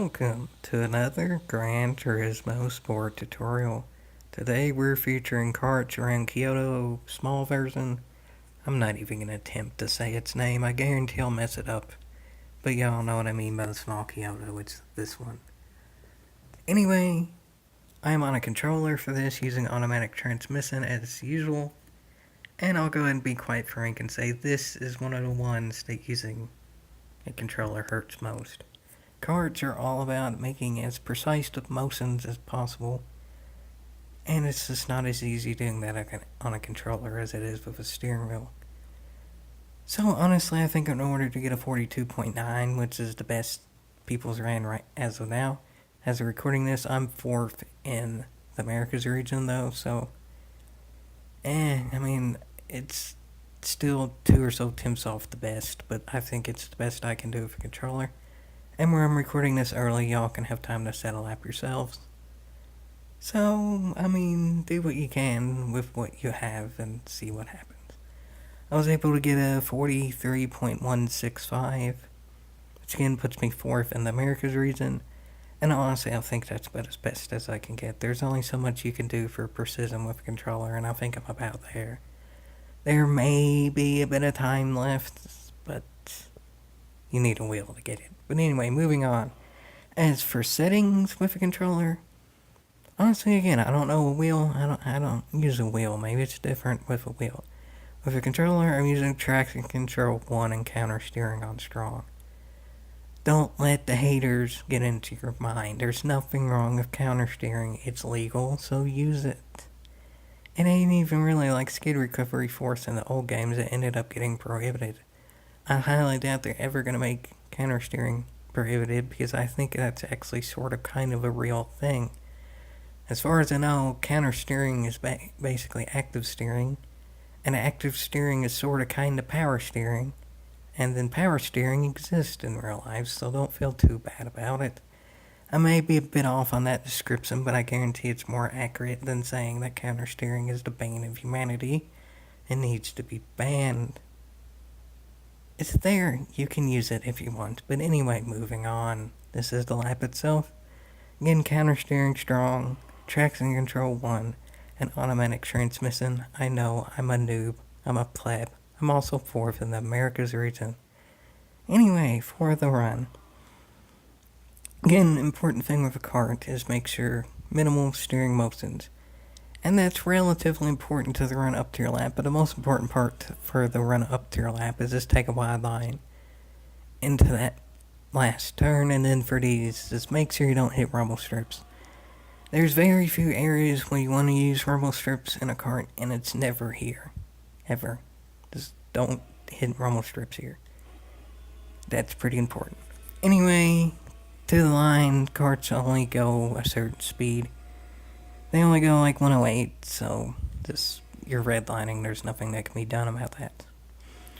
Welcome to another Gran Turismo Sport tutorial. Today we're featuring Karts around Kyoto, small version. I'm not even going to attempt to say its name, I guarantee I'll mess it up. But y'all know what I mean by the small Kyoto, it's this one. Anyway, I'm on a controller for this using automatic transmission as usual. And I'll go ahead and be quite frank and say this is one of the ones that using a controller hurts most. Karts are all about making as precise of motions as possible, and it's just not as easy doing that on a controller as it is with a steering wheel. So honestly, I think in order to get a 42.9, which is the best people's ran right as of now, as of recording this, I'm 4th in the Americas region though, so it's still 2 or so tenths off the best, but I think it's the best I can do with a controller. And where I'm recording this early, y'all can have time to set a lap yourselves. So, do what you can with what you have and see what happens. I was able to get a 43.165, which again puts me 4th in the Americas region. And honestly, I think that's about as best as I can get. There's only so much you can do for precision with a controller, and I think I'm about there. There may be a bit of time left, but you need a wheel to get it. But anyway, moving on. As for settings with a controller, honestly, again, I don't know a wheel. I don't use a wheel. Maybe it's different with a wheel. With a controller, I'm using traction control 1 and counter steering on strong. Don't let the haters get into your mind. There's nothing wrong with counter steering. It's legal, so use it. It ain't even really like skid recovery force in the old games that ended up getting prohibited. I highly doubt they're ever going to make counter steering prohibited because I think that's actually sort of kind of a real thing. As far as I know, counter steering is basically active steering, and active steering is sort of kind of power steering, and then power steering exists in real life, so don't feel too bad about it. I may be a bit off on that description, but I guarantee it's more accurate than saying that counter steering is the bane of humanity and needs to be banned. It's there, you can use it if you want. But anyway, moving on. This is the lap itself. Again, counter steering strong, traction control 1, and automatic transmission. I know, I'm a noob, I'm a pleb. I'm also 4th in the Americas region. Anyway, for the run. Again, important thing with a kart is make sure minimal steering motions. And that's relatively important to the run up to your lap, but the most important part for the run up to your lap is just take a wide line into that last turn, and then for these, just make sure you don't hit rumble strips. There's very few areas where you want to use rumble strips in a kart, and it's never here. Ever. Just don't hit rumble strips here. That's pretty important. Anyway, to the line, karts only go a certain speed. They only go like 108, so just you're redlining. There's nothing that can be done about that.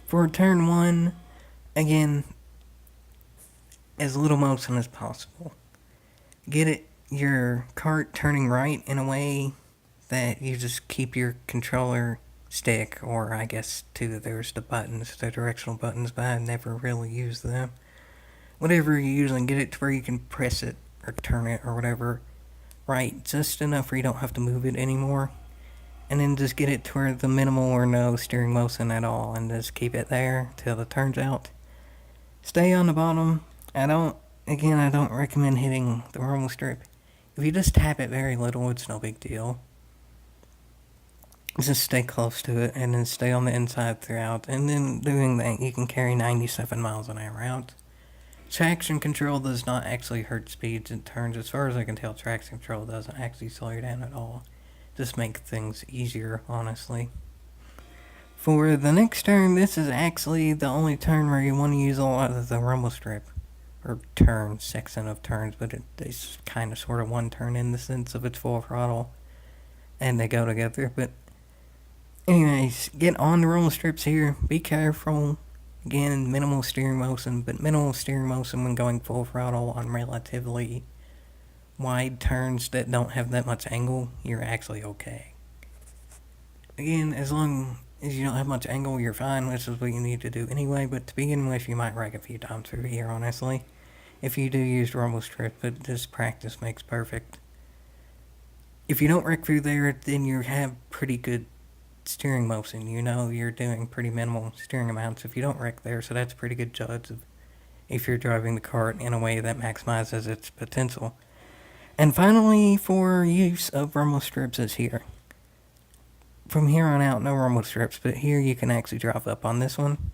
For turn 1, again, as little motion as possible. Get your kart turning right in a way that you just keep your controller stick, or I guess too, there's the buttons, the directional buttons, but I never really use them. Whatever you're using, get it to where you can press it or turn it or whatever right just enough where you don't have to move it anymore, and then just get it to where the minimal or no steering motion at all, and just keep it there till it turns out. Stay on the bottom. I don't recommend hitting the rumble strip. If you just tap it very little, it's no big deal. Just stay close to it and then stay on the inside throughout, and then doing that you can carry 97 miles an hour out. Traction control does not actually hurt speeds and turns. As far as I can tell, traction control doesn't actually slow you down at all. Just make things easier, honestly. For the next turn, this is actually the only turn where you want to use a lot of the rumble strip. Or turn, section of turns, but it's kind of sort of one turn in the sense of it's full throttle. And they go together, but anyways, get on the rumble strips here. Be careful. Again, minimal steering motion, but minimal steering motion when going full throttle on relatively wide turns that don't have that much angle, you're actually okay. Again, as long as you don't have much angle, you're fine, which is what you need to do anyway, but to begin with, you might wreck a few times through here, honestly. if you do use rumble strip, but this practice makes perfect. If you don't wreck through there, then you have pretty good steering motion. You know you're doing pretty minimal steering amounts if you don't wreck there, so that's a pretty good judge of if you're driving the cart in a way that maximizes its potential. And finally, for use of rumble strips is here. From here on out, no rumble strips, but here you can actually drive up on this one.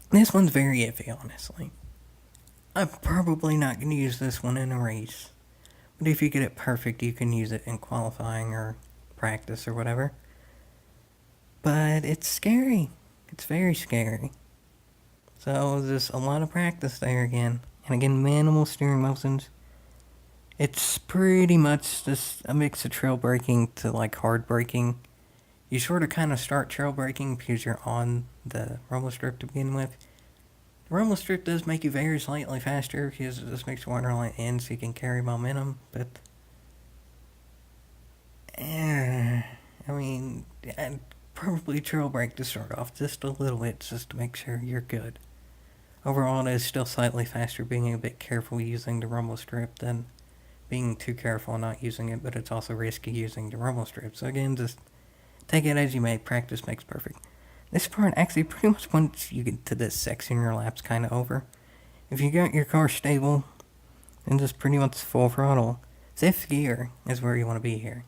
This one's very iffy, honestly. I'm probably not going to use this one in a race. But if you get it perfect, you can use it in qualifying or practice or whatever. But it's scary. It's very scary. So there's a lot of practice there again. And again, minimal steering motions. It's pretty much just a mix of trail braking to like hard braking. You sort of kind of start trail braking because you're on the rumble strip to begin with. The rumble strip does make you very slightly faster because it just makes one line in so you can carry momentum, but I mean, I'd probably trail brake to start off just a little bit just to make sure you're good. Overall, it is still slightly faster being a bit careful using the rumble strip than being too careful not using it, but it's also risky using the rumble strip. So again, just take it as you may. Practice makes perfect. This part, actually, pretty much once you get to this section, your lap's kind of over. If you got your car stable, then just pretty much full throttle. 5th gear is where you want to be here.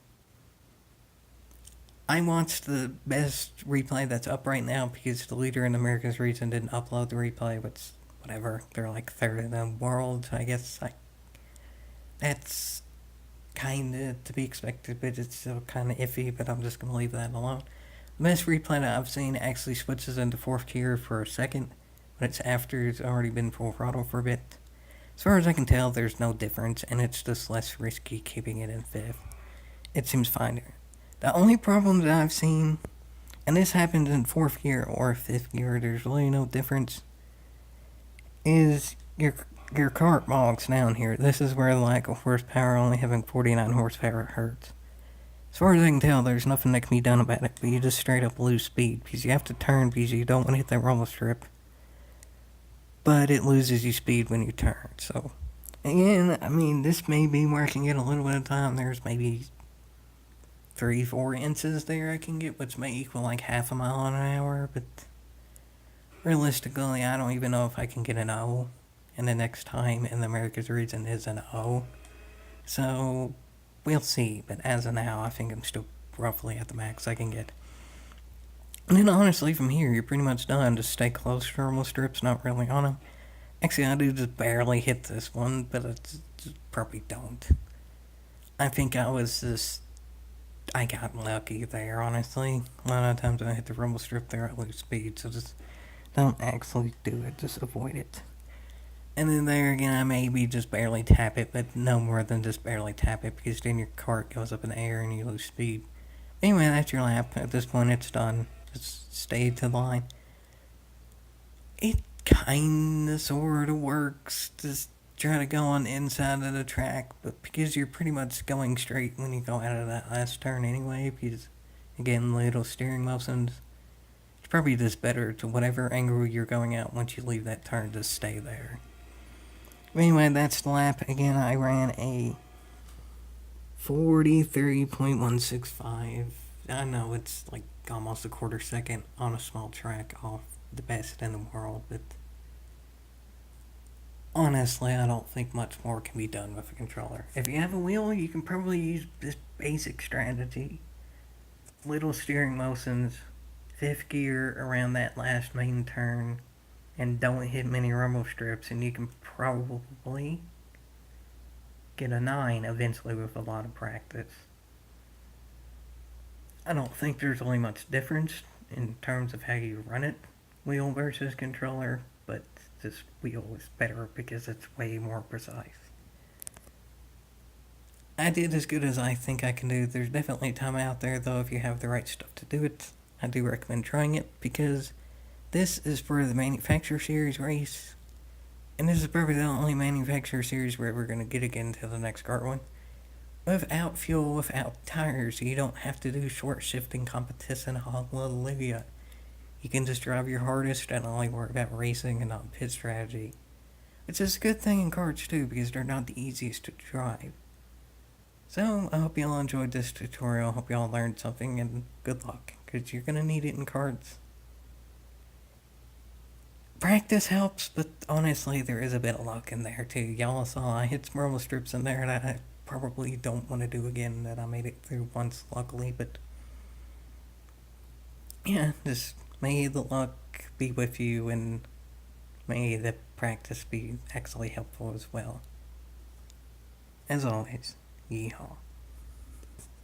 I watched the best replay that's up right now because the leader in America's region didn't upload the replay, which, whatever, they're like 3rd in the world, I guess. That's kinda to be expected, but it's still kinda iffy, but I'm just gonna leave that alone. The best replay that I've seen actually switches into 4th gear for a second, but it's after it's already been full throttle for a bit. As far as I can tell, there's no difference, and it's just less risky keeping it in 5th. It seems fine. The only problem that I've seen, and this happens in 4th gear or 5th gear, there's really no difference, is your cart bogs down here. This is where the lack of horsepower, only having 49 horsepower, hurts. As far as I can tell, there's nothing that can be done about it, but you just straight up lose speed, because you have to turn because you don't want to hit that rumble strip. But it loses you speed when you turn, so... Again, I mean, this may be where I can get a little bit of time. There's maybe 3-4 inches there I can get, which may equal like half a mile an hour, but... realistically, I don't even know if I can get an O. And the next time in the America's region is an O. So, we'll see. But as of now, I think I'm still roughly at the max I can get. And then honestly, from here, you're pretty much done. Just stay close to rumble strips, not really on them. Actually, I do just barely hit this one, but I just probably don't. I think I got lucky there, honestly. A lot of times when I hit the rumble strip there, I lose speed, so just don't actually do it, just avoid it. And then there again, I maybe just barely tap it, but no more than just barely tap it, because then your cart goes up in the air and you lose speed. Anyway, that's your lap. At this point, it's done. Just stay to the line. It kinda sorta works. Just try to go on the inside of the track, but because you're pretty much going straight when you go out of that last turn anyway, because, again, little steering motions, it's probably just better to whatever angle you're going out once you leave that turn, just stay there. Anyway, that's the lap. Again, I ran a 43.165. I know it's like almost a quarter second on a small track off the best in the world, but honestly, I don't think much more can be done with a controller. If you have a wheel, you can probably use this basic strategy. Little steering motions, 5th gear around that last main turn, and don't hit many rumble strips, and you can probably get a 9 eventually with a lot of practice. I don't think there's really much difference in terms of how you run it, wheel versus controller, but this wheel is better because it's way more precise. I did as good as I think I can do. There's definitely time out there, though, if you have the right stuff to do it. I do recommend trying it, because this is for the Manufacturer Series race, and this is probably the only Manufacturer Series we're ever going to get again until the next kart one. Without fuel, without tires, you don't have to do short shifting competition. Hallelujah. You can just drive your hardest and only worry about racing and not pit strategy. which is a good thing in carts too because they're not the easiest to drive. So I hope y'all enjoyed this tutorial. Hope y'all learned something, and good luck because you're gonna need it in carts. Practice helps, but honestly, there is a bit of luck in there too. Y'all saw I hit some roller strips in there that I probably don't want to do again. That I made it through once, luckily, but yeah, just may the luck be with you, and may the practice be actually helpful as well. As always, yeehaw.